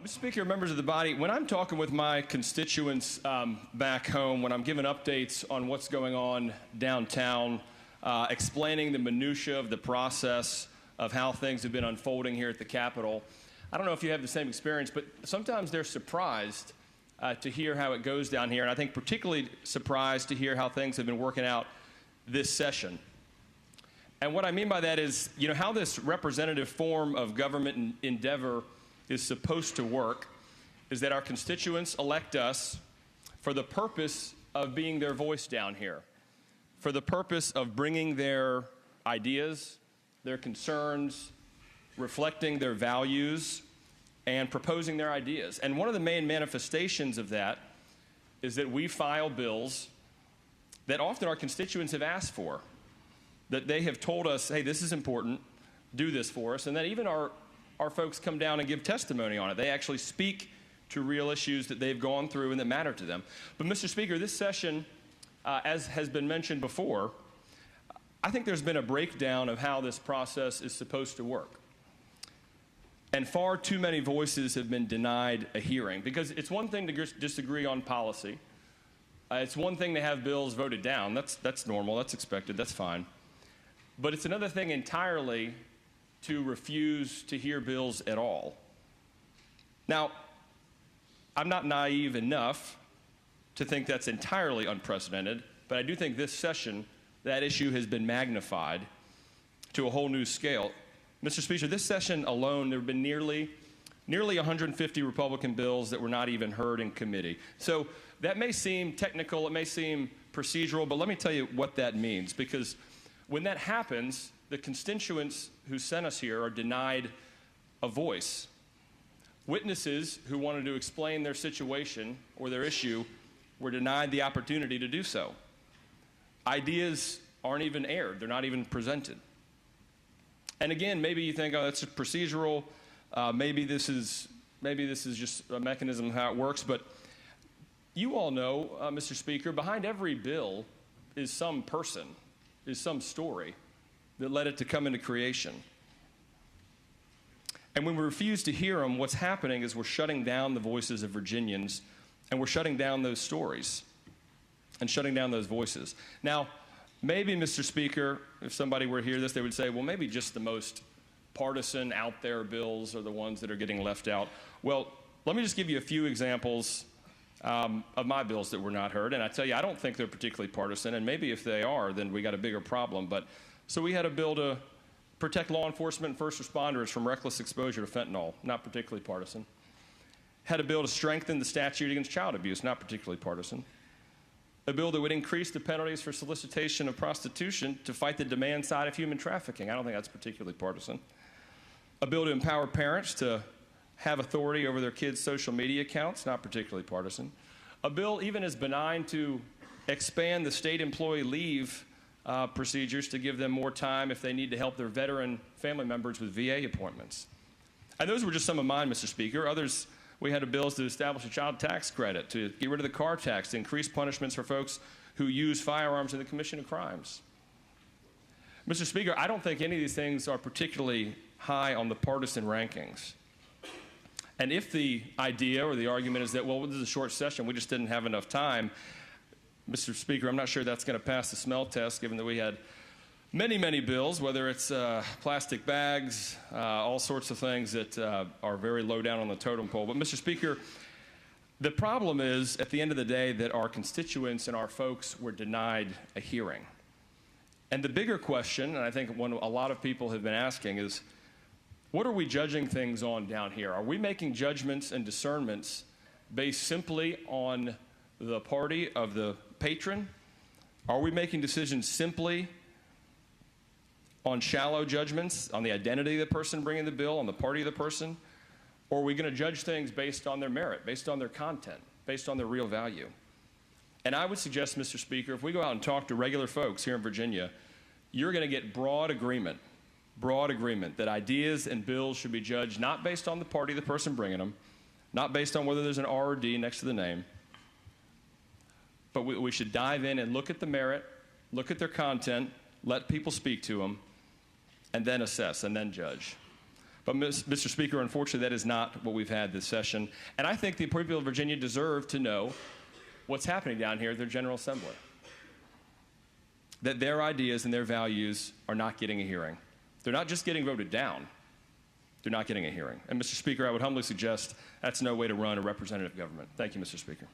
Mr. Speaker, members of the body, when I'm talking with my constituents back home, when I'm giving updates on what's going on downtown, explaining the minutia of the process of how things have been unfolding here at the Capitol, I don't know if you have the same experience, but sometimes they're surprised to hear how it goes down here, and I think particularly surprised to hear how things have been working out this session. And what I mean by that is, how this representative form of government endeavor is supposed to work is that our constituents elect us for the purpose of being their voice down here, for the purpose of bringing their ideas, their concerns, reflecting their values, and proposing their ideas. And one of the main manifestations of that is that we file bills that often our constituents have asked for, that they have told us, hey, this is important, do this for us, and that even our folks come down and give testimony on it. They actually speak to real issues that they've gone through and that matter to them. But Mr. Speaker, this session, as has been mentioned before, I think there's been a breakdown of how this process is supposed to work. And far too many voices have been denied a hearing, because it's one thing to disagree on policy. It's one thing to have bills voted down. That's normal, that's expected, that's fine. But it's another thing entirely to refuse to hear bills at all. Now, I'm not naive enough to think that's entirely unprecedented, but I do think this session, that issue has been magnified to a whole new scale. Mr. Speaker, this session alone, there have been nearly 150 Republican bills that were not even heard in committee. So that may seem technical, it may seem procedural, but let me tell you what that means, because when that happens, the constituents who sent us here are denied a voice. Witnesses who wanted to explain their situation or their issue were denied the opportunity to do so. Ideas aren't even aired, they're not even presented. And again, maybe you think, oh, that's a procedural, maybe this is just a mechanism of how it works, but you all know, Mr. Speaker, behind every bill is some person, is some story that led it to come into creation. And when we refuse to hear them, what's happening is we're shutting down the voices of Virginians, and we're shutting down those stories and shutting down those voices. Now, maybe, Mr. Speaker, if somebody were to hear this, they would say, well, maybe just the most partisan out there bills are the ones that are getting left out. Well, let me just give you a few examples of my bills that were not heard. And I tell you, I don't think they're particularly partisan, and maybe if they are, then we got a bigger problem. But so we had a bill to protect law enforcement and first responders from reckless exposure to fentanyl, not particularly partisan. Had a bill to strengthen the statute against child abuse, not particularly partisan. A bill that would increase the penalties for solicitation of prostitution to fight the demand side of human trafficking. I don't think that's particularly partisan. A bill to empower parents to have authority over their kids' social media accounts, not particularly partisan. A bill even as benign to expand the state employee leave procedures to give them more time if they need to help their veteran family members with VA appointments. And those were just some of mine, Mr. Speaker. Others, we had bills to establish a child tax credit, to get rid of the car tax, to increase punishments for folks who use firearms in the commission of crimes. Mr. Speaker, I don't think any of these things are particularly high on the partisan rankings. And if the idea or the argument is that, well, this is a short session, we just didn't have enough time, Mr. Speaker, I'm not sure that's going to pass the smell test, given that we had many, many bills, whether it's plastic bags, all sorts of things that are very low down on the totem pole. But, Mr. Speaker, the problem is, at the end of the day, that our constituents and our folks were denied a hearing. And the bigger question, and I think one a lot of people have been asking, is what are we judging things on down here? Are we making judgments and discernments based simply on the party of the patron? Are we making decisions simply on shallow judgments, on the identity of the person bringing the bill, on the party of the person? Or are we going to judge things based on their merit, based on their content, based on their real value? And I would suggest, Mr. Speaker, if we go out and talk to regular folks here in Virginia, you're going to get broad agreement that ideas and bills should be judged not based on the party of the person bringing them, not based on whether there's an R or D next to the name, but we should dive in and look at the merit, look at their content, let people speak to them, and then assess and then judge. But, Mr. Speaker, unfortunately, that is not what we've had this session. And I think the people of Virginia deserve to know what's happening down here at their General Assembly. That their ideas and their values are not getting a hearing. They're not just getting voted down. They're not getting a hearing. And, Mr. Speaker, I would humbly suggest that's no way to run a representative government. Thank you, Mr. Speaker.